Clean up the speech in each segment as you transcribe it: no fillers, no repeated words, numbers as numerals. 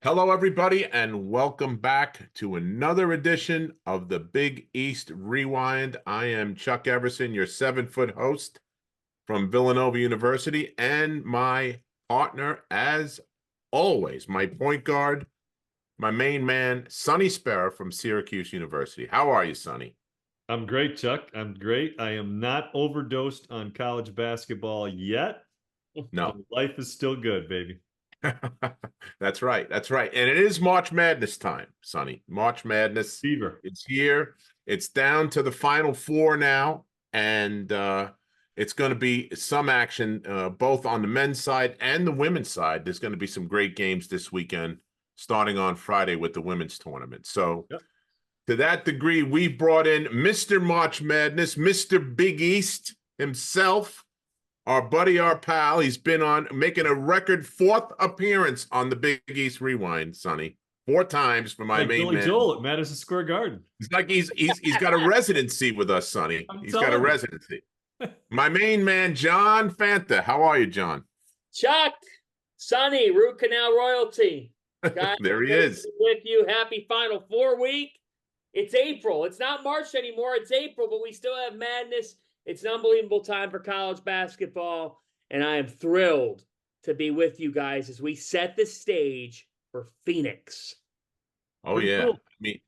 Hello, everybody, and welcome back to another edition of the Big East Rewind. I am Chuck Everson, your 7-foot host from Villanova University, and my partner, as always, my point guard, my main man, Sonny Sparrow from Syracuse University. How are you, Sonny? I'm great, Chuck. I'm great. I am not overdosed on college basketball yet. No. So life is still good, baby. That's right. That's right. And it is March Madness time, Sonny. March Madness. Fever. It's here. It's down to the Final Four now. And it's going to be some action both on the men's side and the women's side. There's going to be some great games this weekend, starting on Friday with the women's tournament. So, Yep. to that degree, we brought in Mr. March Madness, Mr. Big East himself, our buddy, our pal. He's been on making a record 4th appearance on the Big East Rewind, Sonny. 4 times for my Like main Billy man. Joel at Madison Square Garden. It's like he's got a residency with us, Sonny. I'm He's got a telling you. residency. My main man, John Fanta. How are you, John? Chuck, Sonny, root canal royalty. Guys, There he great is. to be with you. Happy Final Four week. It's April. It's not March anymore. It's April, but we still have madness. It's an unbelievable time for college basketball, and I am thrilled to be with you guys as we set the stage for Phoenix. Oh Pretty yeah. cool. I mean,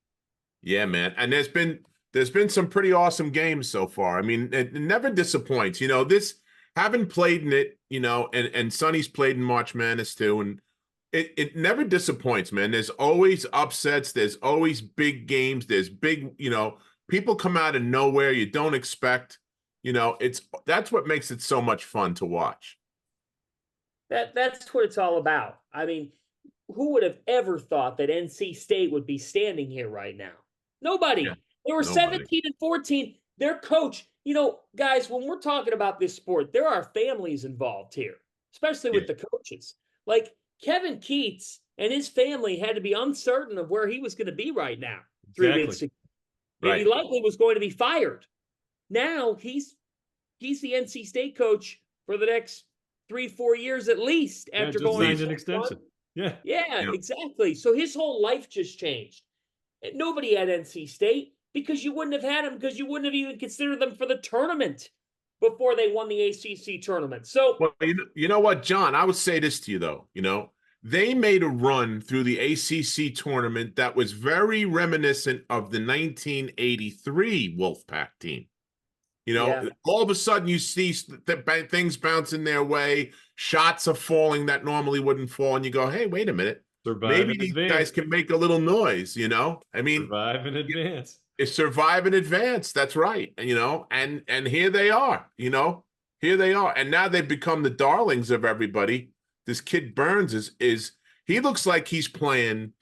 yeah, man. And there's been some pretty awesome games so far. I mean, it never disappoints. This having played in it, and Sonny's played in March Madness too, and it never disappoints, man. There's always upsets, there's always big games, there's big, people come out of nowhere you don't expect. That's what makes it so much fun to watch. That's what it's all about. I mean, who would have ever thought that NC State would be standing here right now? Nobody. Yeah, They were nobody. 17 and 14. Their coach, guys, when we're talking about this sport, there are families involved here, especially with Yeah. the coaches. Like Kevin Keats and his family had to be uncertain of where he was going to be right now 3 weeks ago. Right. He likely was going to be fired. Now he's the NC State coach for the next 3-4 years at least Yeah, after just going signed an extension. Yeah. yeah, Yeah. exactly. So his whole life just changed. And nobody had NC State because you wouldn't have had them because you wouldn't have even considered them for the tournament before they won the ACC tournament. So, Well, you know what, John? I would say this to you though. They made a run through the ACC tournament that was very reminiscent of the 1983 Wolfpack team. yeah, All of a sudden you see things bouncing their way, shots are falling that normally wouldn't fall, and you go, "Hey, wait a minute, Survive maybe in these guys advance. can make a little noise." I mean, Survive in advance. it's survive in advance. That's right. And here they are. Here they are, and now they've become the darlings of everybody. This kid Burns is he looks like he's playing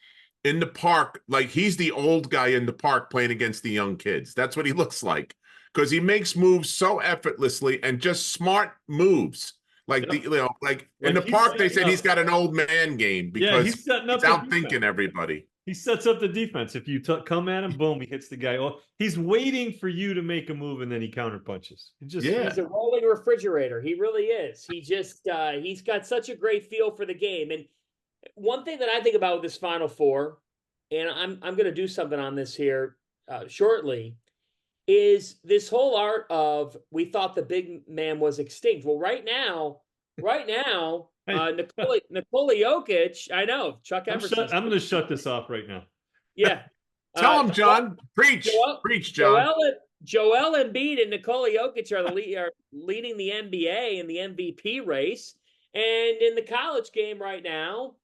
in the park, like he's the old guy in the park playing against the young kids. That's what he looks like because he makes moves so effortlessly and just smart moves. Like Yep. like in Like the he's park, they setting said he's up. got an old man game Yeah, because he's setting up he's the out defense. thinking everybody. He sets up the defense. If you come at him, boom, he hits the guy. Oh, he's waiting for you to make a move and then he counterpunches. Yeah. he's a rolling refrigerator. He really is. He just he's got such a great feel for the game. And one thing that I think about with this Final Four, and I'm going to do something on this here shortly, is this whole art of we thought the big man was extinct. Well, right now, Nikola Jokic, I know, Chuck Everson. I'm going to shut this off right now. Yeah. Tell him, John. Preach. Preach, John. Joel Embiid and Nikola Jokic are leading the NBA in the MVP race. And in the college game right now,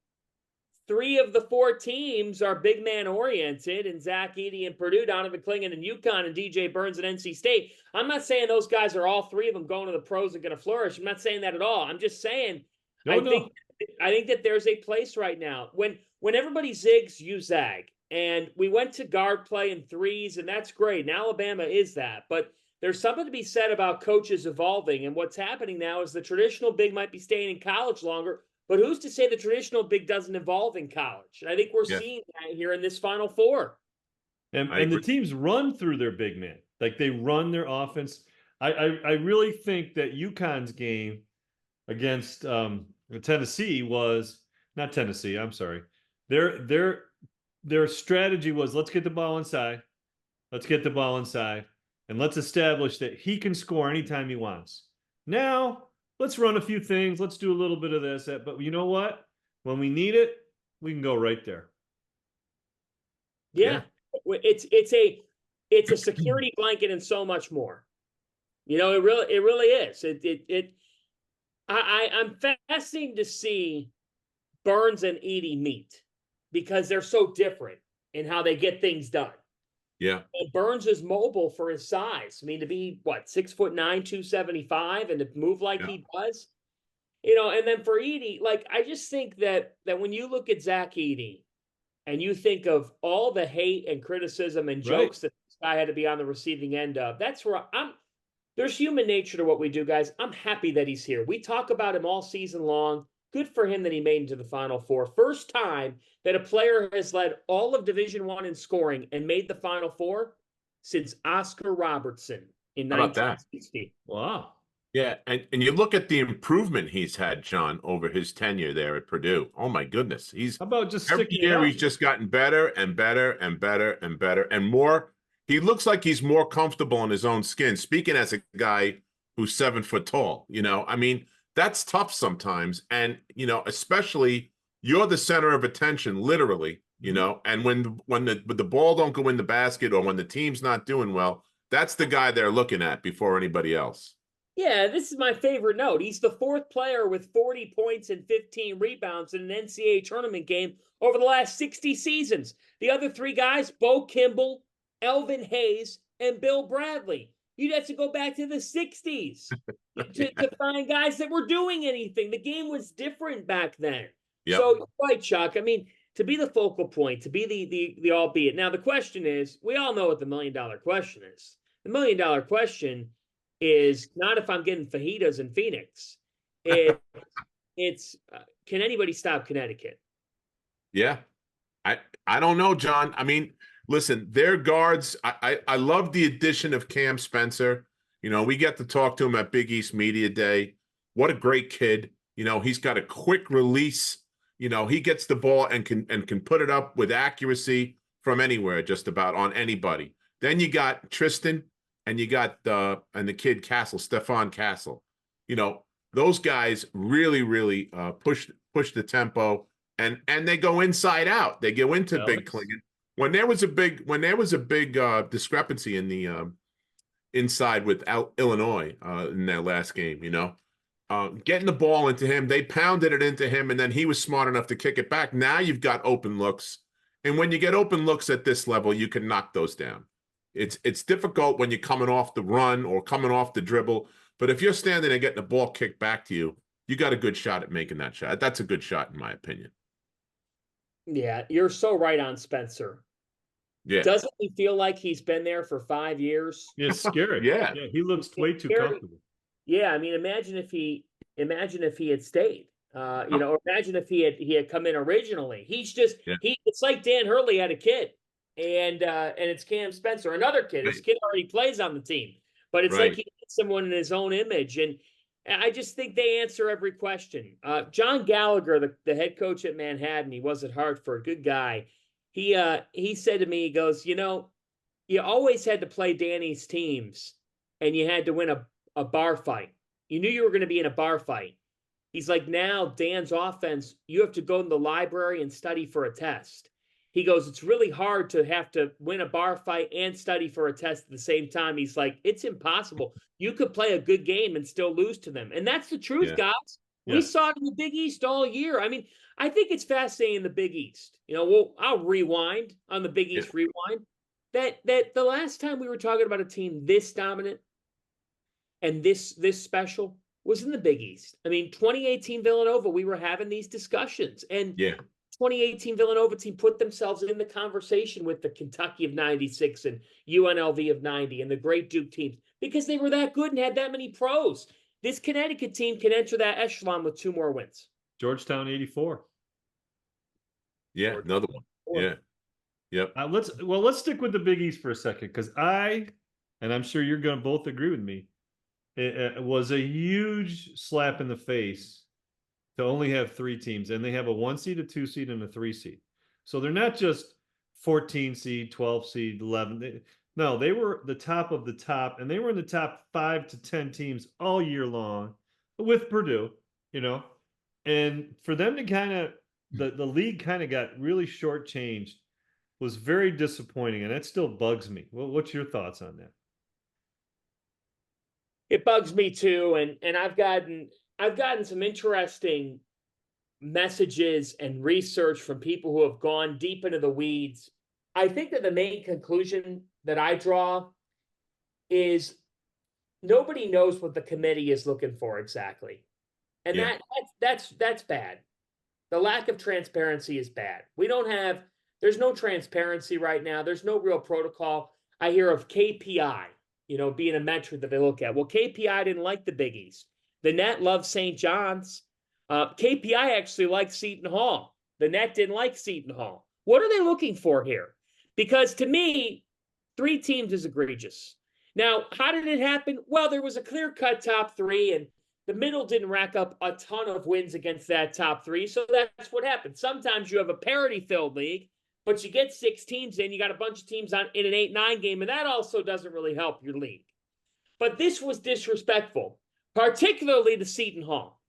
3 of the 4 teams are big man oriented, and Zach Edey and Purdue, Donovan Clingan and UConn, and DJ Burns and NC State. I'm not saying those guys are all 3 of them going to the pros and going to flourish. I'm not saying that at all. I'm just saying I think that there's a place right now when everybody zigs, you zag. And we went to guard play in threes, and that's great. And Alabama is that. But there's something to be said about coaches evolving. And what's happening now is the traditional big might be staying in college longer, but who's to say the traditional big doesn't evolve in college? And I think we're seeing that here in this Final Four. And the teams run through their big man. Like they run their offense. I really think that UConn's game against Tennessee was not Tennessee. I'm sorry. Their strategy was, let's get the ball inside. Let's get the ball inside. And let's establish that he can score anytime he wants. Now, let's run a few things. Let's do a little bit of this. But you know what? When we need it, we can go right there. Yeah. It's a security blanket and so much more. You know, it really is. I'm fascinated to see Burns and Edey meet because they're so different in how they get things done. Yeah. And Burns is mobile for his size. I mean, to be 6'9", 275, and to move like he does, you know. And then for Edey, like, I just think that when you look at Zach Edey and you think of all the hate and criticism and jokes that this guy had to be on the receiving end of, that's where there's human nature to what we do, guys. I'm happy that he's here. We talk about him all season long. Good for him that he made it to the Final Four. First time that a player has led all of Division I in scoring and made the Final Four since Oscar Robertson in 1960. Wow. Yeah, and you look at the improvement he's had, John, over his tenure there at Purdue. Oh my goodness, how about just every year he's just gotten better and better and better and better and more. He looks like he's more comfortable in his own skin. Speaking as a guy who's 7 foot tall, you know, I mean, that's tough sometimes. And, you know, especially you're the center of attention, literally, you know, and when the ball don't go in the basket or when the team's not doing well, that's the guy they're looking at before anybody else. Yeah, this is my favorite note. He's the 4th player with 40 points and 15 rebounds in an NCAA tournament game over the last 60 seasons. The other 3 guys, Bo Kimball, Elvin Hayes, and Bill Bradley. You'd have to go back to the 60s to find guys that were doing anything. The game was different back then. Yep. So, right, Chuck. I mean, to be the focal point, to be the albeit. Now, the question is, we all know what the $1 million question is. The $1 million question is not if I'm getting fajitas in Phoenix. It's can anybody stop Connecticut? Yeah. I don't know, John. I mean, listen, their guards, I love the addition of Cam Spencer. You know, we get to talk to him at Big East Media Day. What a great kid. You know, he's got a quick release. You know, he gets the ball and can put it up with accuracy from anywhere, just about on anybody. Then you got Tristan and you got and the kid Castle, Stephon Castle. You know, those guys really, really push the tempo and they go inside out. They go into big clinging. When there was a big discrepancy in the inside with Illinois in that last game, you know, getting the ball into him, they pounded it into him, and then he was smart enough to kick it back. Now you've got open looks, and when you get open looks at this level, you can knock those down. It's difficult when you're coming off the run or coming off the dribble, but if you're standing and getting the ball kicked back to you, you got a good shot at making that shot. That's a good shot, in my opinion. Yeah, you're so right on Spencer. Yeah. Doesn't he feel like he's been there for 5 years? Yeah, it's scary. Yeah, he looks way too comfortable. Yeah, I mean, imagine if he had stayed. You know, or imagine if he had come in originally. It's like Dan Hurley had a kid, and it's Cam Spencer, another kid. His kid already plays on the team, but it's like he needs someone in his own image, and I just think they answer every question. John Gallagher, the head coach at Manhattan, he was at Hartford, good guy. He said to me, he goes, you know, you always had to play Danny's teams, and you had to win a bar fight. You knew you were going to be in a bar fight. He's like, now Dan's offense, you have to go to the library and study for a test. He goes, it's really hard to have to win a bar fight and study for a test at the same time. He's like, it's impossible. You could play a good game and still lose to them. And that's the truth, guys. We saw it in the Big East all year. I mean, I think it's fascinating in the Big East. You know, I'll rewind on the Big East rewind. That the last time we were talking about a team this dominant and this special was in the Big East. I mean, 2018 Villanova, we were having these discussions. And 2018 Villanova team put themselves in the conversation with the Kentucky of 96 and UNLV of 90 and the great Duke teams because they were that good and had that many pros. This Connecticut team can enter that echelon with 2 more wins. Georgetown 84. Yeah, another one. Yeah. Yep. Let's stick with the Big East for a second, because and I'm sure you're going to both agree with me, it was a huge slap in the face to only have 3 teams, and they have a 1 seed, a 2 seed, and a 3 seed. So they're not just 14 seed, 12 seed, 11. No, they were the top of the top, and they were in the top 5 to 10 teams all year long with Purdue, you know. And for them to kind of the league kind of got really shortchanged was very disappointing, and that still bugs me. Well, what's your thoughts on that? It bugs me too, and I've gotten some interesting messages and research from people who have gone deep into the weeds. I think that the main conclusion that I draw is nobody knows what the committee is looking for exactly. And Yeah. that's bad. The lack of transparency is bad. There's no transparency right now. There's no real protocol. I hear of KPI, being a metric that they look at. Well, KPI didn't like the Big East. The Net loves St. John's. KPI actually liked Seton Hall. The Net didn't like Seton Hall. What are they looking for here? Because to me, 3 teams is egregious. Now, how did it happen? Well, there was a clear-cut top 3, and the middle didn't rack up a ton of wins against that top 3, so that's what happened. Sometimes you have a parity-filled league, but you get 6 teams in, you got a bunch of teams in an 8-9 game, and that also doesn't really help your league. But this was disrespectful, particularly to Seton Hall.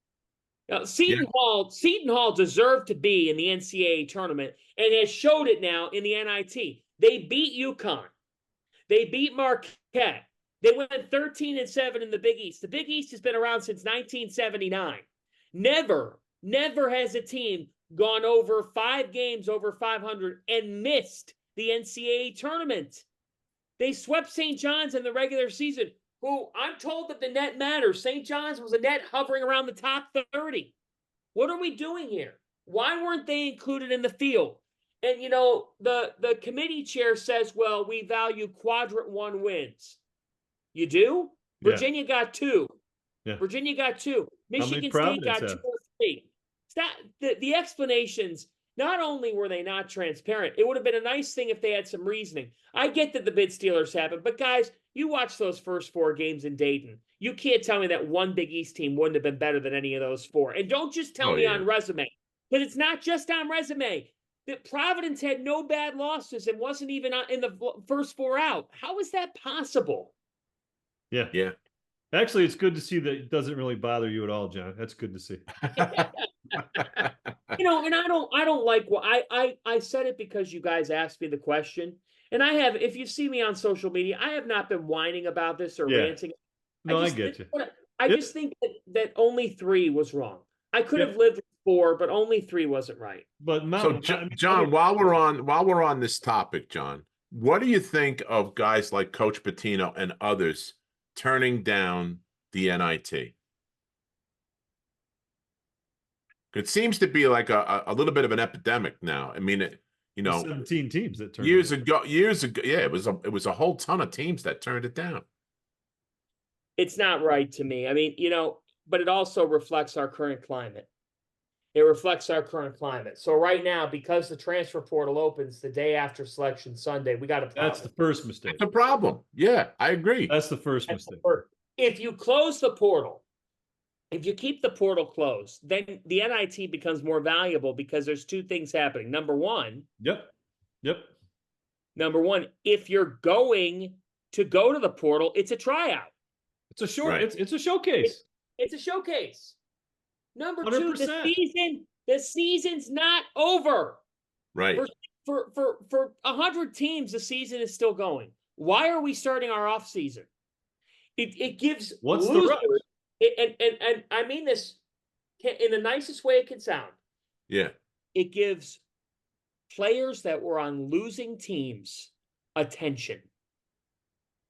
Now, Seton Hall deserved to be in the NCAA tournament and has showed it now in the NIT. They beat UConn. They beat Marquette. They went 13-7 in the Big East. The Big East has been around since 1979. Never has a team gone over 5 games over 500 and missed the NCAA tournament. They swept St. John's in the regular season, who I'm told that the net matters. St. John's was a net hovering around the top 30. What are we doing here? Why weren't they included in the field? And, the committee chair says, well, we value quadrant 1 wins. You do? Yeah. Virginia got 2. Yeah. Virginia got 2. Michigan State Providence got have? 2 or 3. The explanations, not only were they not transparent, it would have been a nice thing if they had some reasoning. I get that the bid stealers happen, but guys, you watch those first 4 games in Dayton. You can't tell me that one Big East team wouldn't have been better than any of those 4. And don't just tell me on resume, because it's not just on resume. That Providence had no bad losses and wasn't even in the first 4 out. How is that possible? Yeah. Yeah. Actually, it's good to see that it doesn't really bother you at all, John. That's good to see. And I don't like what I said it because you guys asked me the question. And I have, if you see me on social media, I have not been whining about this or ranting. No, I get you. I just think that only 3 was wrong. I could have lived with 4, but only 3 wasn't right. But John, while we're on this topic, John, what do you think of guys like Coach Pitino and others turning down the NIT? It seems to be like a little bit of an epidemic now. I mean, 17 teams that turned years ago, yeah, it was a whole ton of teams that turned it down. It's not right to me. I mean, but it also reflects our current climate. It reflects our current climate. So right now, because the transfer portal opens the day after Selection Sunday, we got a problem. That's the first mistake. That's a problem. Yeah, I agree. That's the first mistake. If you close the portal, if you keep the portal closed, then the NIT becomes more valuable because there's 2 things happening. Number one. Yep. Number one, if you're going to go to the portal, it's a tryout. It's a it's a showcase. It's a showcase. Number 100%. 2, the season's not over. Right. For 100 teams, the season is still going. Why are we starting our off season? It gives What's losers, the rush? And I mean this in the nicest way it can sound. Yeah. It gives players that were on losing teams attention.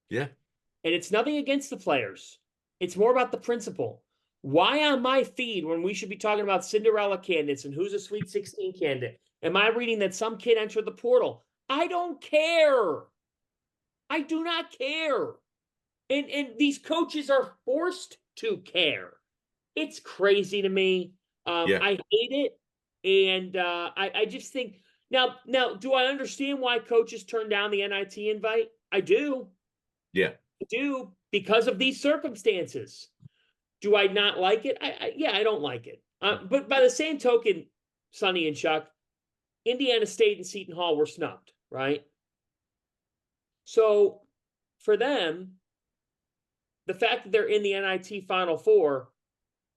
Yeah. And it's nothing against the players. It's more about the principle. Why on my feed, when we should be talking about Cinderella candidates and who's a Sweet 16 candidate, am I reading that some kid entered the portal? I don't care. I do not care. And these coaches are forced to care. It's crazy to me. I hate it. And I just think, now, do I understand why coaches turn down the NIT invite? I do. Yeah. I do, because of these circumstances. Do I not like it? I don't like it. But by the same token, Sonny and Chuck, Indiana State and Seton Hall were snubbed, right? So for them, the fact that they're in the NIT Final Four,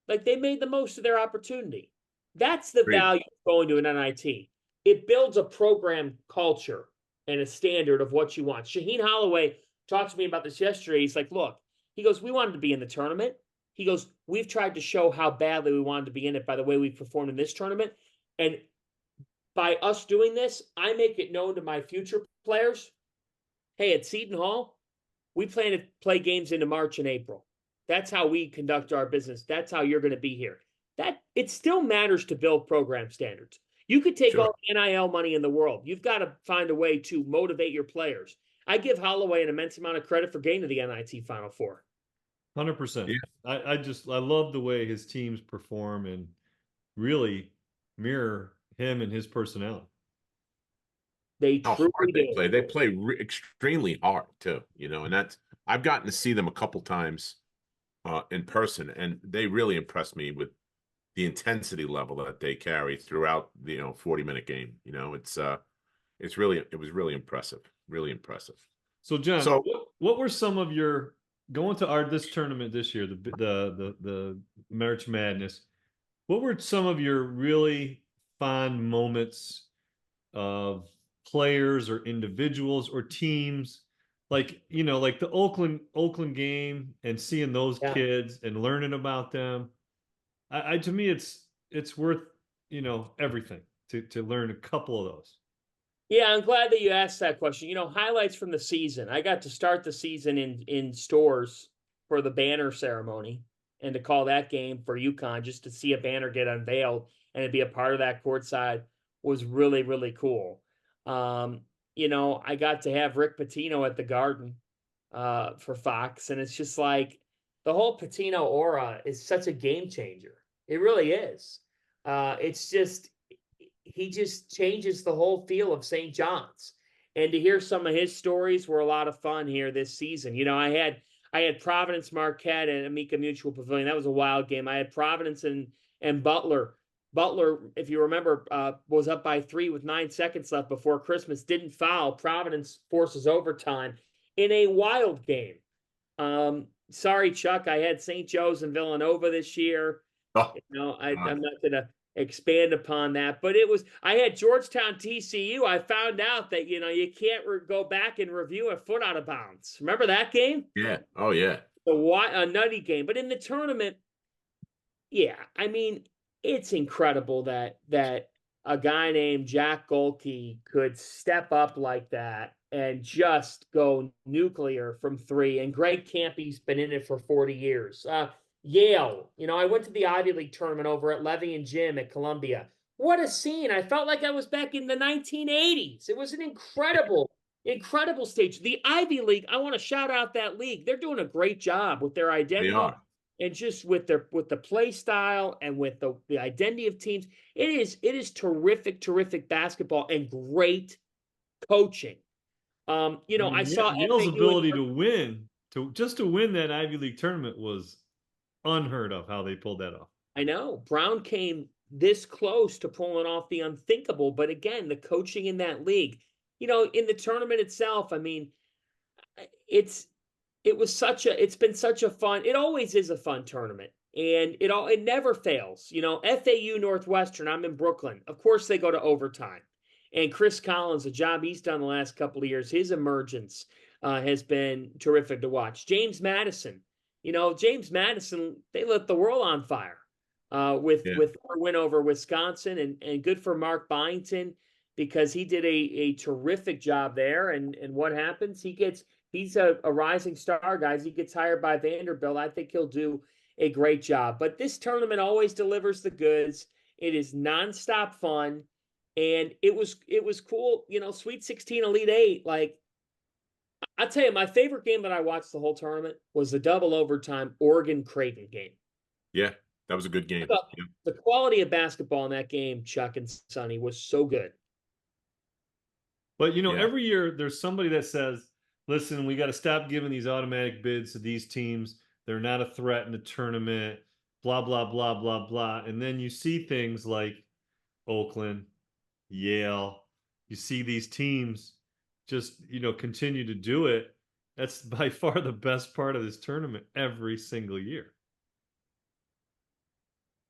like they made the most of their opportunity. That's the Agreed. value of going to an NIT. It builds a program culture and a standard of what you want. Shaheen Holloway talked to me about this yesterday. He's like, look, he goes, we wanted to be in the tournament. He goes, we've tried to show how badly we wanted to be in it by the way we performed in this tournament. And by us doing this, I make it known to my future players, hey, at Seton Hall, we plan to play games into March and April. That's how we conduct our business. That's how you're going to be here. That it still matters to build program standards. You could take all the NIL money in the world. You've got to find a way to motivate your players. I give Holloway an immense amount of credit for getting to the NIT Final Four. 100%. I love the way his teams perform and really mirror him and his personality. They How truly hard they do. play. They play extremely hard too, and that's I've gotten to see them a couple times in person, and they really impressed me with the intensity level that they carry throughout the 40-minute game. It was really impressive, really impressive. So John, So what were some of your going to this tournament this year, the March Madness? What were some of your really fond moments of players or individuals or teams, like like the Oakland game and seeing those kids and learning about them? To me, it's worth everything to learn a couple of those. Yeah, I'm glad that you asked that question. Highlights from the season. I got to start the season in stores for the banner ceremony and to call that game for UConn, just to see a banner get unveiled and to be a part of that courtside was really, really cool. I got to have Rick Pitino at the Garden for Fox, and it's just like the whole Pitino aura is such a game changer. It really is. It's just he just changes the whole feel of St. John's. And to hear some of his stories were a lot of fun here this season. I had Providence Marquette and Amica Mutual Pavilion. That was a wild game. I had Providence and Butler. Butler, if you remember, was up by 3 with 9 seconds left before Christmas. Didn't foul. Providence forces overtime in a wild game. Sorry, Chuck. I had St. Joe's and Villanova this year. I'm not going to expand upon that, but I had Georgetown TCU. I found out that you can't go back and review a foot out of bounds. Remember that game? Yeah. Oh yeah. A nutty game. But in the tournament, yeah, I mean, it's incredible that a guy named Jack Golke could step up like that and just go nuclear from 3. And Greg Campy's been in it for 40 years. Yale, I went to the Ivy League tournament over at Levy and Jim at Columbia. What a scene. I felt like I was back in the 1980s. It was an incredible stage. The Ivy League, I want to shout out that league. They're doing a great job with their identity. They are. And just with the play style and with the identity of teams. It is terrific basketball and great coaching. I saw Yale's FAU ability to win that Ivy League tournament was unheard of, how they pulled that off. I know Brown came this close to pulling off the unthinkable, but again, the coaching in that league, in the tournament itself, I mean, it's been such a fun, it always is a fun tournament, and it never fails. FAU Northwestern, I'm in Brooklyn. Of course they go to overtime, and Chris Collins, the job he's done the last couple of years, his emergence has been terrific to watch. James Madison, they lit the world on fire with our win over Wisconsin, and good for Mark Byington because he did a terrific job there. And what happens? He's a rising star, guys. He gets hired by Vanderbilt. I think he'll do a great job. But this tournament always delivers the goods. It is nonstop fun, and it was cool. Sweet 16, Elite 8, like. I'll tell you, my favorite game that I watched the whole tournament was the double overtime Oregon-Creighton game. Yeah, that was a good game. The quality of basketball in that game, Chuck and Sonny, was so good. But, every year there's somebody that says, listen, we got to stop giving these automatic bids to these teams. They're not a threat in the tournament, blah, blah, blah, blah, blah. And then you see things like Oakland, Yale. You see these teams just, continue to do it. That's by far the best part of this tournament every single year.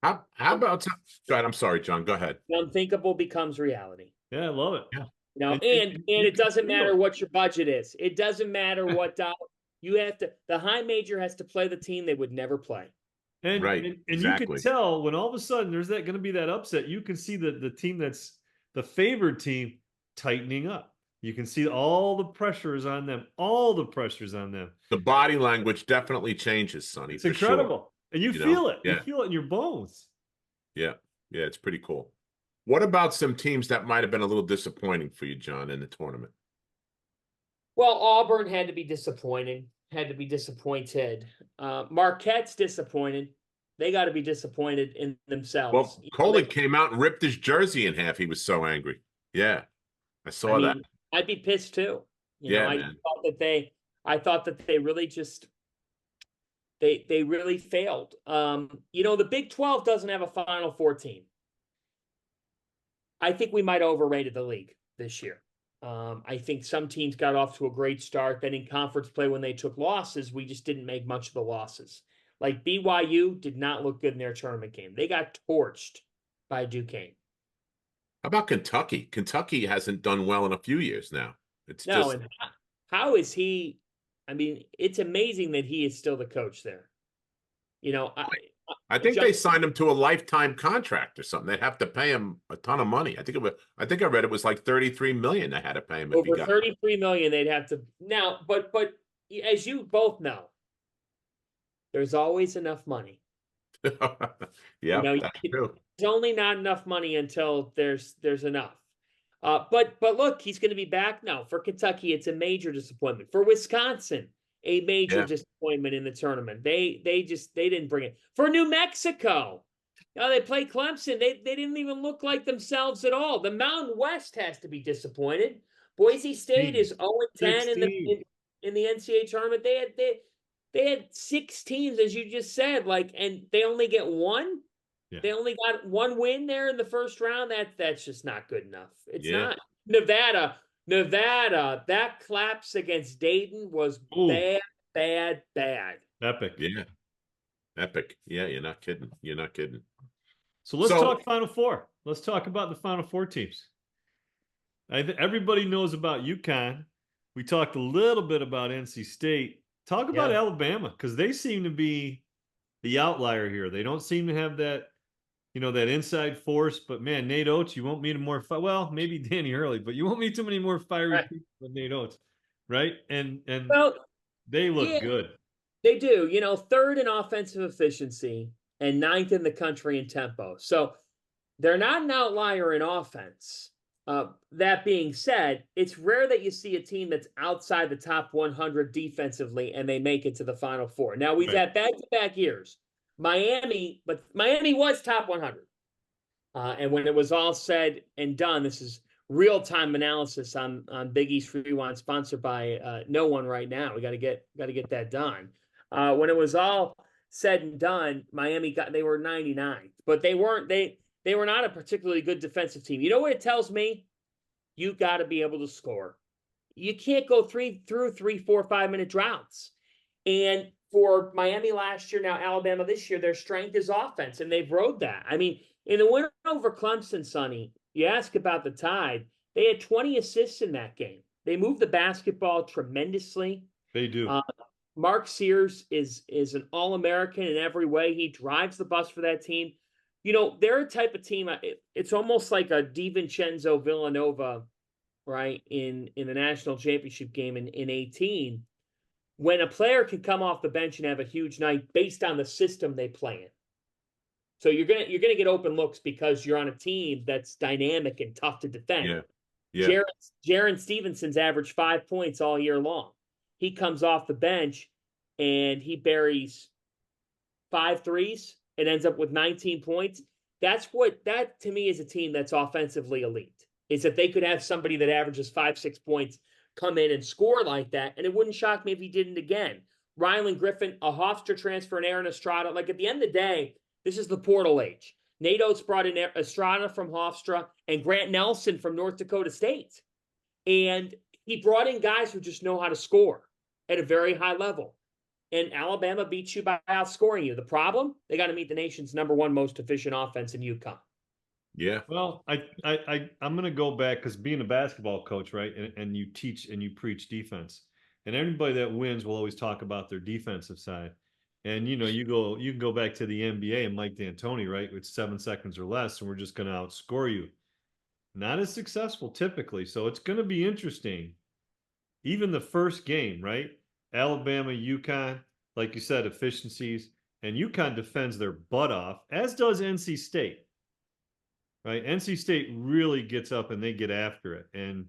How about go ahead? I'm sorry, John. Go ahead. The unthinkable becomes reality. Yeah, I love it. Yeah. And you it can doesn't feel matter it. what your budget is. It doesn't matter what you have to. The high major has to play the team they would never play. And Right, and you can exactly. tell when all of a sudden there's going to be that upset. You can see the team that's the favored team tightening up. You can see all the pressure is on them. All the pressure's on them. The body language definitely changes, Sonny. It's For sure. incredible, and you You know? feel it. You Yeah. feel it in your bones. Yeah, it's pretty cool. What about some teams that might have been a little disappointing for you, John, in the tournament? Well, Auburn had to be disappointing. Had to be disappointed. Marquette's disappointed. They got to be disappointed in themselves. Well, Coley came out and ripped his jersey in half. He was so angry. Yeah, I saw that. I'd be pissed too. Man. I thought that they really just they really failed. The Big 12 doesn't have a Final Four team. I think we might have overrated the league this year. I think some teams got off to a great start. Then in conference play, when they took losses, we just didn't make much of the losses. Like BYU did not look good in their tournament game. They got torched by Duquesne. How about Kentucky? Kentucky hasn't done well in a few years now. And how is he? I mean, it's amazing that he is still the coach there. I think they signed him to a lifetime contract or something. They'd have to pay him a ton of money. I think I read it was like $33 million they had to pay him. Over $33 million they'd have to now, but as you both know, there's always enough money. Yeah, that's true. There's only not enough money until there's enough. But look, he's going to be back now. For Kentucky, it's a major disappointment. For Wisconsin, a major disappointment in the tournament. They didn't bring it. For New Mexico, they played Clemson. They didn't even look like themselves at all. The Mountain West has to be disappointed. Boise State is 0-10 in the NCAA tournament. They had 6 teams, as you just said, and they only get one. Yeah. They only got one win there in the first round. That's just not good enough. It's not. Nevada, that collapse against Dayton was bad. Epic. Yeah. Epic. Yeah, you're not kidding. So let's talk Final Four. Let's talk about the Final Four teams. Everybody knows about UConn. We talked a little bit about NC State. Talk about Alabama, because they seem to be the outlier here. They don't seem to have that, that inside force. But man, Nate Oates, you won't meet more. Well, maybe Danny Hurley, but you won't meet too many more fiery people than Nate Oates, right? And they look good. They do. 3rd in offensive efficiency and 9th in the country in tempo. So they're not an outlier in offense. That being said, it's rare that you see a team that's outside the top 100 defensively and they make it to the Final Four. Now, we've had back-to-back years. Miami was top 100. And when it was all said and done, this is real-time analysis on Big East Rewind, sponsored by No One right now. We got to get that done. When it was all said and done, Miami they were 99th, but they were not a particularly good defensive team. You know what it tells me? You got to be able to score. You can't go through 3, 4, 5 minute droughts. And for Miami last year, now Alabama this year, their strength is offense, and they've rode that. I mean, in the win over Clemson, Sonny, you ask about the Tide. They had 20 assists in that game. They moved the basketball tremendously. They do. Mark Sears is an All-American in every way. He drives the bus for that team. They're a type of team. It's almost like a DiVincenzo Villanova, right, in the national championship game in 18, when a player can come off the bench and have a huge night based on the system they play in. So you're gonna get open looks because you're on a team that's dynamic and tough to defend. Yeah. Jaren Stevenson's averaged 5 points all year long. He comes off the bench and he buries 5 threes and ends up with 19 points. That to me is a team that's offensively elite. Is that they could have somebody that averages 5-6 points come in and score like that, and it wouldn't shock me if he did it again. Rylan Griffin, a Hofstra transfer, and Aaron Estrada. Like, at the end of the day, this is the portal age. Nate Oates brought in Estrada from Hofstra and Grant Nelson from North Dakota State. And he brought in guys who just know how to score at a very high level. And Alabama beats you by outscoring you. The problem, they got to meet the nation's #1 most efficient offense in UConn. Yeah. Well, I'm going to go back because being a basketball coach, right, and you teach and you preach defense, and everybody that wins will always talk about their defensive side. And you can go back to the NBA and Mike D'Antoni, right? With 7 seconds or less, and we're just going to outscore you. Not as successful typically, so it's going to be interesting. Even the first game, right? Alabama, UConn, like you said, efficiencies, and UConn defends their butt off, as does NC State. Right? NC State really gets up and they get after it, and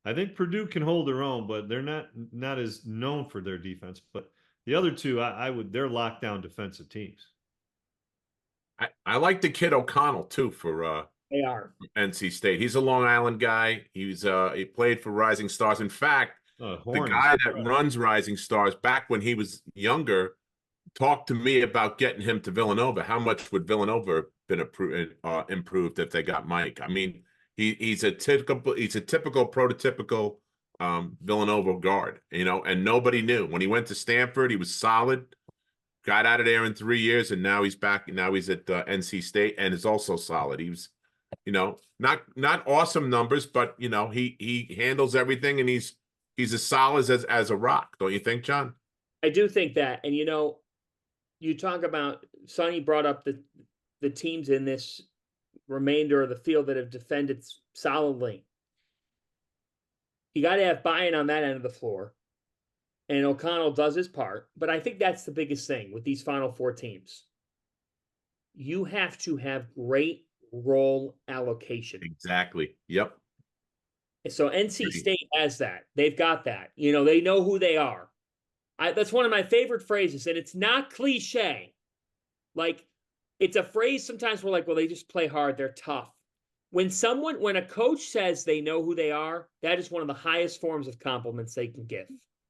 I think Purdue can hold their own, but they're not as known for their defense. But the other two, they're lockdown defensive teams. I like the kid O'Connell too for They are. NC State. He's a Long Island guy. He played for Rising Stars. In fact, the guy that runs Rising Stars back when he was younger talked to me about getting him to Villanova. How much would Villanova have been improved if they got Mike? I mean, he's a typical prototypical Villanova guard, and nobody knew. When he went to Stanford, he was solid. Got out of there in 3 years, and now he's back. Now he's at NC State and is also solid. He was, not awesome numbers, but he handles everything, and he's as solid as a rock. Don't you think, John? I do think that, and you talk about Sonny brought up the teams in this remainder of the field that have defended solidly. You got to have buy-in on that end of the floor, and O'Connell does his part. But I think that's the biggest thing with these Final Four teams. You have to have great role allocation. Exactly. Yep. So NC State has that. They've got that. They know who they are. That's one of my favorite phrases, and it's not cliche. Like, it's a phrase sometimes we're like, well, they just play hard. They're tough. When a coach says they know who they are, that is one of the highest forms of compliments they can give.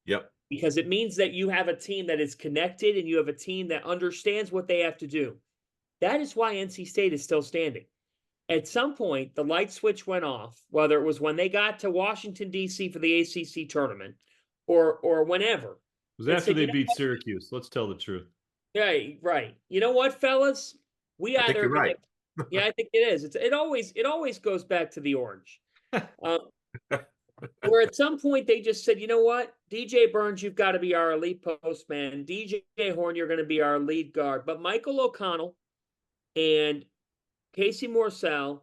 Yep. Because it means that you have a team that is connected and you have a team that understands what they have to do. That is why NC State is still standing. At some point, the light switch went off, whether it was when they got to Washington, D.C. for the ACC tournament or whenever. It was after they beat Syracuse. Let's tell the truth. Yeah, right. You know what, fellas? I think you're right. Yeah, I think it is. It always goes back to the orange. Where at some point they just said, you know what, DJ Burns, you've got to be our elite postman. DJ Horn, you're going to be our lead guard. But Michael O'Connell and Casey Morsell,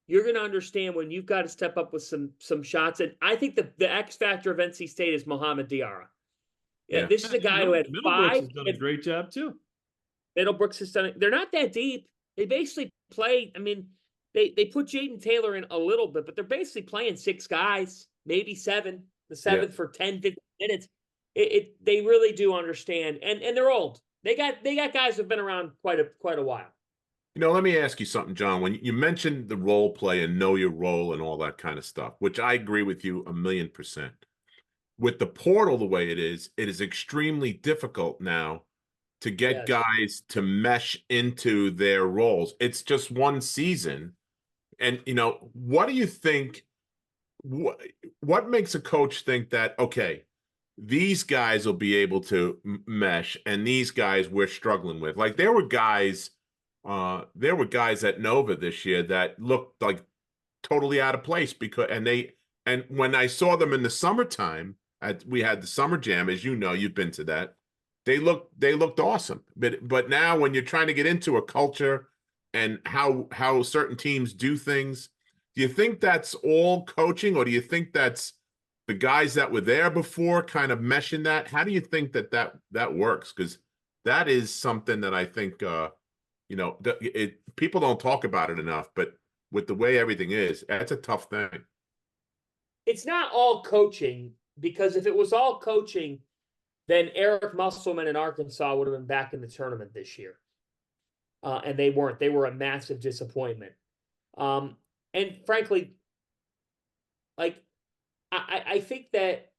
you're going to understand when you've got to step up with some shots. And I think the X factor of NC State is Mohamed Diarra. Yeah, this is a guy who had Middlebrooks has done a great job too. Middlebrooks has done it. They're not that deep. They basically play. I mean, they put Jaden Taylor in a little bit, but they're basically playing 6 guys, maybe 7. The 7th for 10, 15 minutes. They really do understand, and they're old. They got guys who've been around quite a while. Let me ask you something, John. When you mentioned the role play and know your role and all that kind of stuff, which I agree with you 1,000,000%. With the portal the way it is extremely difficult now to get guys to mesh into their roles. It's just one season. And, what do you think, what makes a coach think that, okay, these guys will be able to mesh and these guys we're struggling with? Like there were guys at Nova this year that looked like totally out of place and when I saw them in the summertime, we had the summer jam, as you've been to that. They looked awesome. But now when you're trying to get into a culture and how certain teams do things, do you think that's all coaching, or do you think that's the guys that were there before kind of meshing that? How do you think that works? Because that is something that I think people don't talk about it enough, but with the way everything is, that's a tough thing. It's not all coaching. Because if it was all coaching, then Eric Musselman in Arkansas would have been back in the tournament this year. And they weren't. They were a massive disappointment. And frankly, like, I think that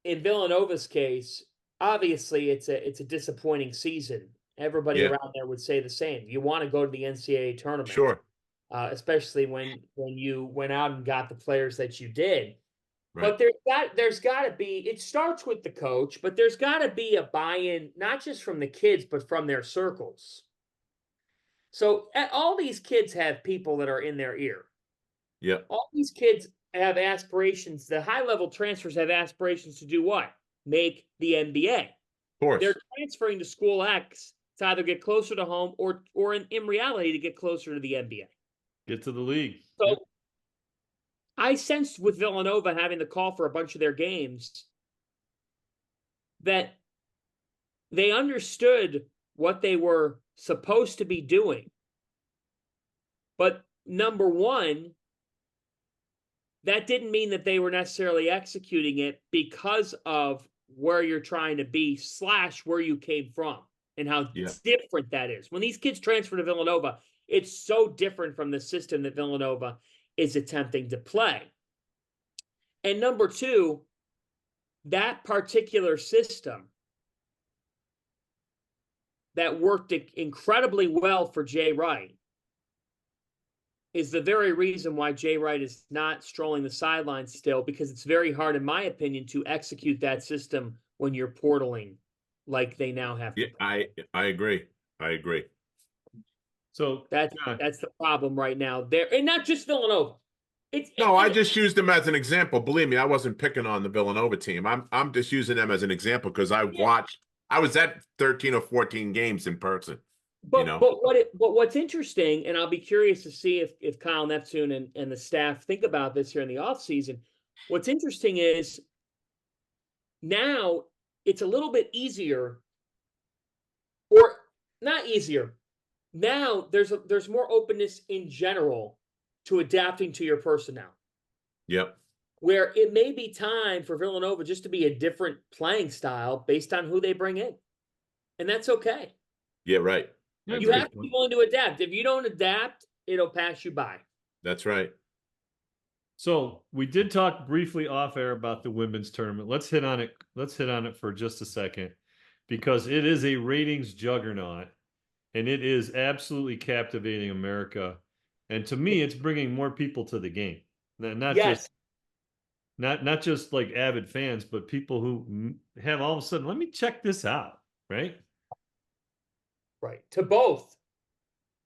in Villanova's case, obviously it's a disappointing season. Everybody Yeah. around there would say the same. You want to go to the NCAA tournament, Sure. Especially when you went out and got the players that you did. Right. But there's got to be. It starts with the coach, but there's got to be a buy-in, not just from the kids, but from their circles. So all these kids have people that are in their ear. Yeah. All these kids have aspirations. The high-level transfers have aspirations to do what? Make the NBA. Of course. They're transferring to school X to either get closer to home or in reality to get closer to the NBA. Get to the league. So Yep. I sensed with Villanova having the call for a bunch of their games that they understood what they were supposed to be doing. But number one, that didn't mean that they were necessarily executing it because of where you're trying to be / where you came from and how different that is. When these kids transfer to Villanova, it's so different from the system that Villanova is attempting to play. And number two, that particular system that worked incredibly well for Jay Wright is the very reason why Jay Wright is not strolling the sidelines still, because it's very hard, in my opinion, to execute that system when you're portaling like they now have to. Yeah, I agree. I agree. So that's the problem right now there, and not just Villanova. I just used them as an example. Believe me, I wasn't picking on the Villanova team. I'm just using them as an example because I was at 13 or 14 games in person. But what's interesting, and I'll be curious to see if Kyle Neptune and the staff think about this here in the offseason. What's interesting is now it's a little bit easier, or not easier. Now there's more openness in general to adapting to your personnel. Yep. Where it may be time for Villanova just to be a different playing style based on who they bring in. And that's okay. Yeah, right. You have to be willing to adapt. If you don't adapt, it'll pass you by. That's right. So we did talk briefly off air about the women's tournament. Let's hit on it. Let's hit on it for just a second, because it is a ratings juggernaut and it is absolutely captivating America. And to me, it's bringing more people to the game. Not just like avid fans, but people who have all of a sudden, let me check this out, right? Right. To both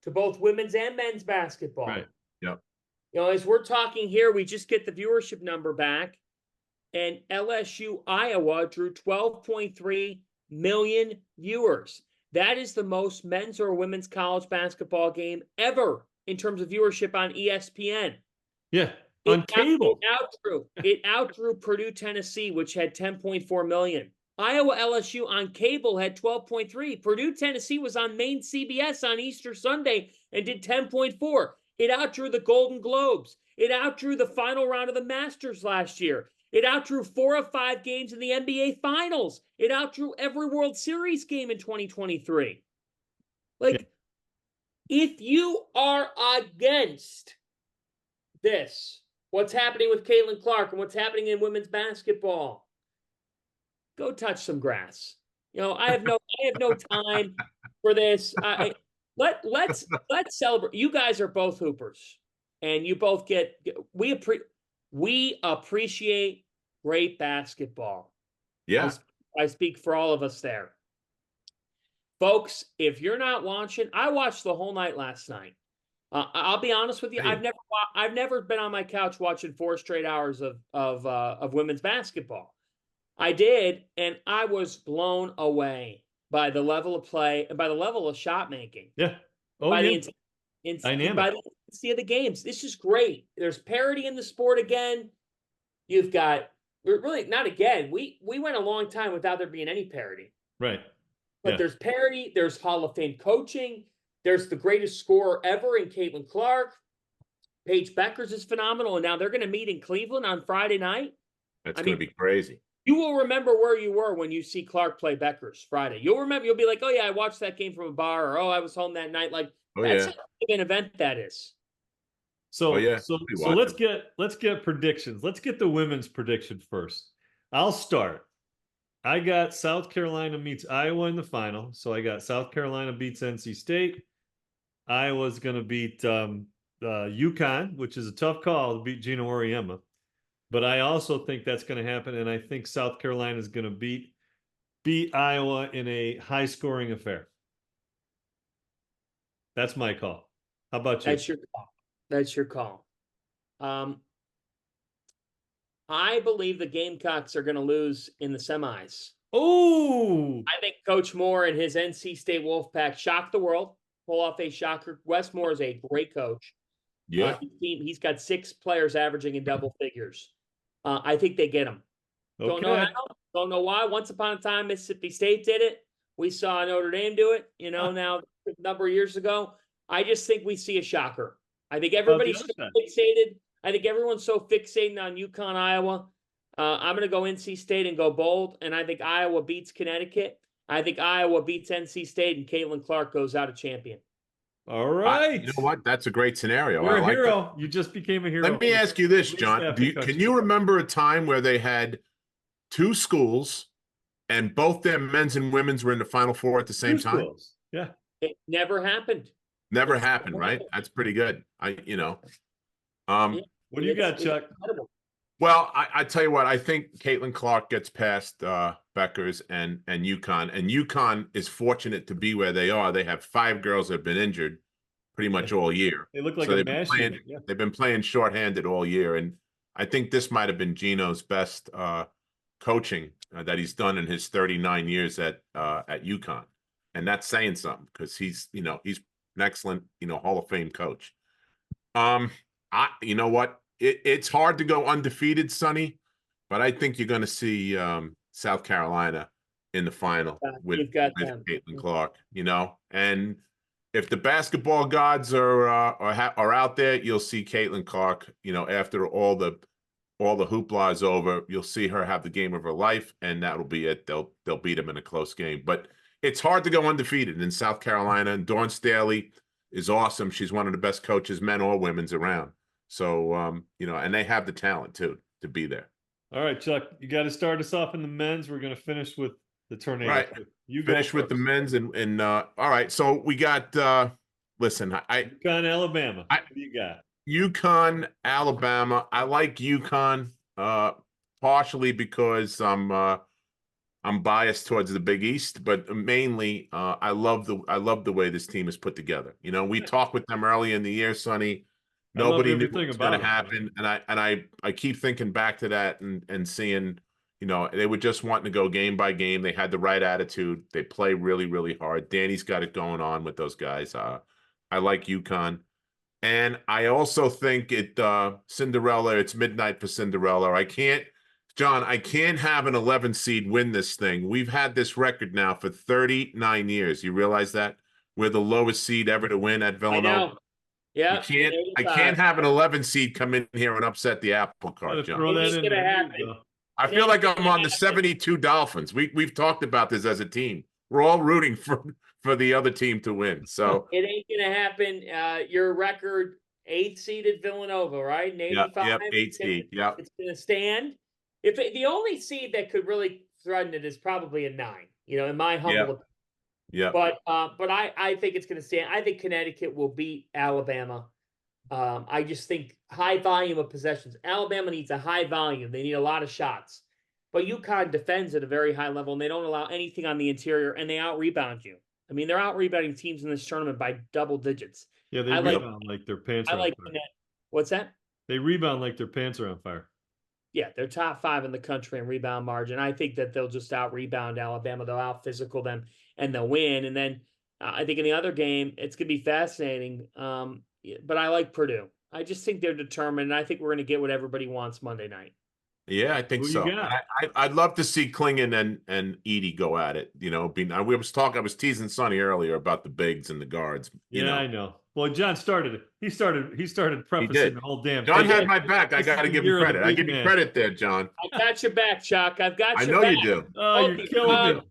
women's and men's basketball. Right. Yep. As we're talking here, we just get the viewership number back, and LSU Iowa drew 12.3 million viewers. That is the most men's or women's college basketball game ever in terms of viewership on ESPN. Yeah, on cable. It outdrew Purdue, Tennessee, which had 10.4 million. Iowa LSU on cable had 12.3. Purdue, Tennessee was on main CBS on Easter Sunday and did 10.4. It outdrew the Golden Globes. It outdrew the final round of the Masters last year. It outdrew 4 of 5 games in the NBA Finals. It outdrew every World Series game in 2023. If you are against this, what's happening with Caitlin Clark and what's happening in women's basketball, go touch some grass. I have no time for this. Let's celebrate. You guys are both hoopers, and you both we appreciate great basketball. Yeah. I speak for all of us there. Folks, if you're not watching, I watched the whole night last night. I'll be honest with you. Hey. I've never been on my couch watching 4 straight hours of women's basketball. I did, and I was blown away by the level of play and by the level of shot making. Yeah. By the intensity of the games. This is great. There's parity in the sport again. You've got, really not again. We went a long time without there being any parity. Right. But there's parity. There's Hall of Fame coaching. There's the greatest scorer ever in Caitlin Clark. Paige Beckers is phenomenal. And now they're going to meet in Cleveland on Friday night. That's going to be crazy. You will remember where you were when you see Clark play Beckers Friday. You'll be like, oh, yeah, I watched that game from a bar, or, oh, I was home that night. That's an event that is. So let's get predictions. Let's get the women's prediction first. I'll start. I got South Carolina meets Iowa in the final. So I got South Carolina beats NC State. Iowa's going to beat UConn, which is a tough call to beat Gino Auriemma. But I also think that's going to happen, and I think South Carolina is going to beat Iowa in a high-scoring affair. That's my call. How about you? That's your call. That's your call. I believe the Gamecocks are going to lose in the semis. Oh, I think Coach Moore and his NC State Wolfpack shock the world, pull off a shocker. Wes Moore is a great coach. Yeah. He's got 6 players averaging in double figures. I think they get him. okay. Don't know how. Don't know why. Once upon a time, Mississippi State did it. We saw Notre Dame do it. Now a number of years ago. I just think we see a shocker. I think everybody's so fixated. I think everyone's so fixated on UConn, Iowa. I'm going to go NC State and go bold, and I think Iowa beats Connecticut. I think Iowa beats NC State, and Caitlin Clark goes out a champion. All right. You know what? That's a great scenario. You're I like a hero. that. You just became a hero. Let me ask you this, John. Can you remember a time where they had 2 schools and both their men's and women's were in the Final Four at the same time? Schools. Yeah. It never happened. Never happened, right? That's pretty good. What do you got, Chuck? Well, I tell you what, I think Caitlin Clark gets past Beckers and UConn. And UConn is fortunate to be where they are. They have 5 girls that have been injured pretty much all year. They look like a mash unit. Yeah. They've been playing shorthanded all year. And I think this might have been Gino's best coaching that he's done in his 39 years at UConn. And that's saying something because he's an excellent, Hall of Fame coach. You know what? It's hard to go undefeated, Sonny, but I think you're going to see South Carolina in the final with Caitlin Clark. And if the basketball gods are out there, you'll see Caitlin Clark. After all the hoopla is over, you'll see her have the game of her life, and that'll be it. They'll beat them in a close game, but it's hard to go undefeated in South Carolina. And Dawn Staley is awesome. She's one of the best coaches, men or women's, around. So, and they have the talent too to be there. All right, Chuck, you got to start us off in the men's. We're going to finish with the tornado. Right. You finish with the men's and all right. So we got, listen, UConn, Alabama. What do you got? UConn, Alabama. I like UConn, partially because I'm biased towards the Big East, but mainly I love the way this team is put together. We talked with them early in the year, Sonny. Nobody knew what was going to happen, and I keep thinking back to that and seeing, they were just wanting to go game by game. They had the right attitude. They play really, really hard. Danny's got it going on with those guys. I like UConn, and I also think Cinderella. It's midnight for Cinderella. I can't have an 11 seed win this thing. We've had this record now for 39 years. You realize that? We're the lowest seed ever to win at Villanova. I know. Yeah. I can't have an 11 seed come in here and upset the apple cart, John. It's going to happen. I feel like I'm on the 72 Dolphins. We've talked about this as a team. We're all rooting for the other team to win. So it ain't going to happen. Your record 8th seeded Villanova, right? 85. Yep, 8th seed. Yep. It's going to stand. The only seed that could really threaten it is probably a 9. In my humble opinion. Yeah. But I think it's going to stand. I think Connecticut will beat Alabama. I just think high volume of possessions. Alabama needs a high volume. They need a lot of shots. But UConn defends at a very high level, and they don't allow anything on the interior, and they out-rebound you. I mean, they're out-rebounding teams in this tournament by double digits. Yeah, they rebound like their pants are on fire. What's that? They rebound like their pants are on fire. Yeah, they're top 5 in the country in rebound margin. I think that they'll just out-rebound Alabama. They'll out-physical them, and they'll win. And then I think in the other game, it's going to be fascinating. But I like Purdue. I just think they're determined, and I think we're going to get what everybody wants Monday night. Yeah, I think so. I'd love to see Klingon and Edie go at it. I was teasing Sonny earlier about the bigs and the guards. I know. Well, John started it. He started prefacing the whole damn thing. John had my back. I got to give him credit. I give you credit there, John. I got your back, Chuck. I've got your back. I know you do. Oh, you're killing me.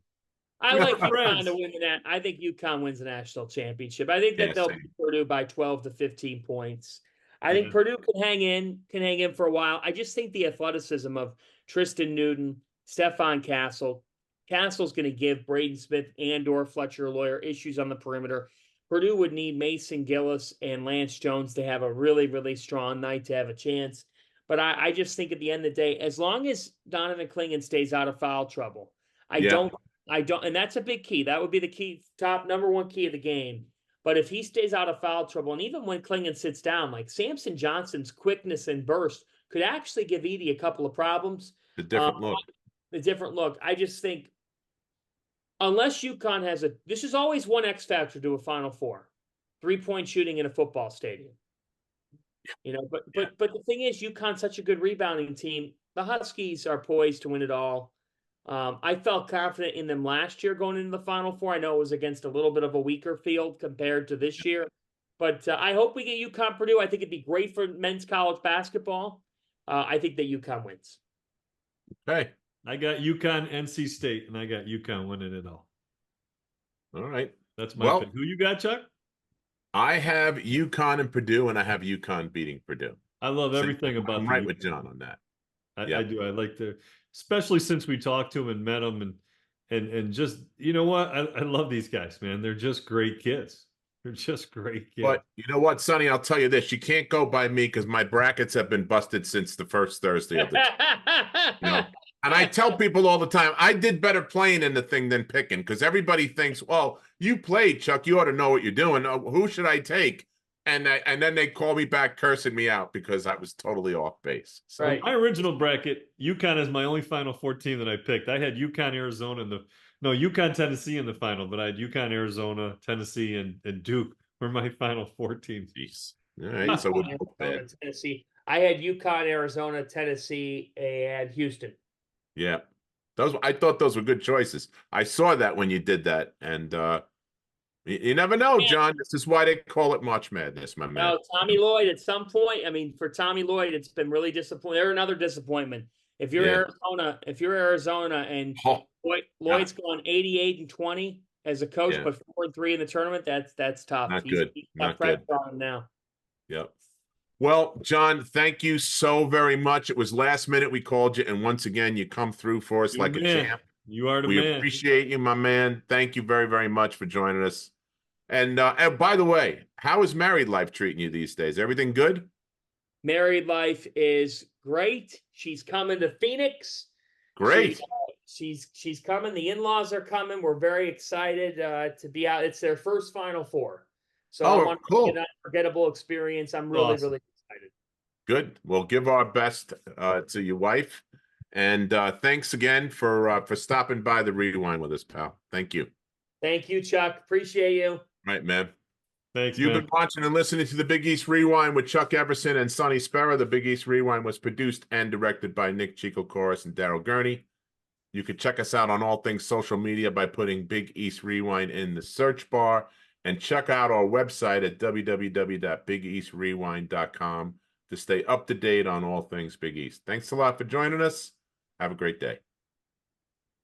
I like UConn to win that. I think UConn wins the national championship. I think that they'll beat Purdue by 12 to 15 points. I think Purdue can hang in for a while. I just think the athleticism of Tristan Newton, Stephon Castle, Castle's going to give Braden Smith and or Fletcher Lawyer issues on the perimeter. Purdue would need Mason Gillis and Lance Jones to have a really, really strong night to have a chance. But I just think at the end of the day, as long as Donovan Clingan stays out of foul trouble, I don't, and that's a big key. That would be the key, top number one key of the game. But if he stays out of foul trouble, and even when Clingan sits down, like Samson Johnson's quickness and burst could actually give Edey a couple of problems. The different look. The different look. I just think unless UConn has this is always one X factor to a Final Four, 3-point shooting in a football stadium. You know, but the thing is, UConn's such a good rebounding team. The Huskies are poised to win it all. I felt confident in them last year going into the Final Four. I know it was against a little bit of a weaker field compared to this year, but I hope we get UConn Purdue. I think it'd be great for men's college basketball. I think that UConn wins. Okay. I got UConn, NC State, and I got UConn winning it all. All right. That's my pick. Who you got, Chuck? I have UConn and Purdue, and I have UConn beating Purdue. I love everything about I'm right with John on that. I do. I like to, especially since we talked to him and met him, and just, you know what? I love these guys, man. They're just great kids. They're just great kids. But you know what, Sonny? I'll tell you this: you can't go by me because my brackets have been busted since the first Thursday of the. You know? And I tell people all the time, I did better playing in the thing than picking because everybody thinks, well, you played, Chuck. You ought to know what you're doing. Who should I take? And then they call me back cursing me out because I was totally off base. So my original bracket, UConn is my only Final Four team that I picked. I had UConn, Arizona, UConn, Tennessee in the final, but I had UConn, Arizona, Tennessee, and Duke were my Final Four teams. Jeez. All right, so we're both bad. Tennessee. I had UConn, Arizona, Tennessee, and Houston. Yeah, I thought those were good choices. I saw that when you did that, and you never know, John. This is why they call it March Madness, my man. No, Tommy Lloyd. At some point, I mean, for Tommy Lloyd, it's been really disappointing. They're another disappointment. If you're Arizona, and Lloyd's gone 88-20 as a coach, but 4-3 in the tournament, that's tough. Not good. Not good. On him now. Yep. Well, John, thank you so very much. It was last minute we called you, and once again, you come through for us like a champ. You are the man. We appreciate you, my man. Thank you very, very much for joining us. And by the way, how is married life treating you these days? Everything good? Married life is great. She's coming to Phoenix. Great. She's coming. The in-laws are coming. We're very excited to be out. It's their first Final Four. So I want to get an unforgettable experience. I'm really, really excited. Good. Well, give our best to your wife. And thanks again for stopping by the Rewind with us, pal. Thank you. Thank you, Chuck. Appreciate you. Right, man. Thanks, You've been watching and listening to the Big East Rewind with Chuck Everson and Sonny Sparrow. The Big East Rewind was produced and directed by Nick Chico Chorus and Daryl Gurney. You can check us out on all things social media by putting Big East Rewind in the search bar. And check out our website at www.bigeastrewind.com to stay up to date on all things Big East. Thanks a lot for joining us. Have a great day.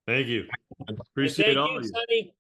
Thank you. Appreciate all of you. Sonny.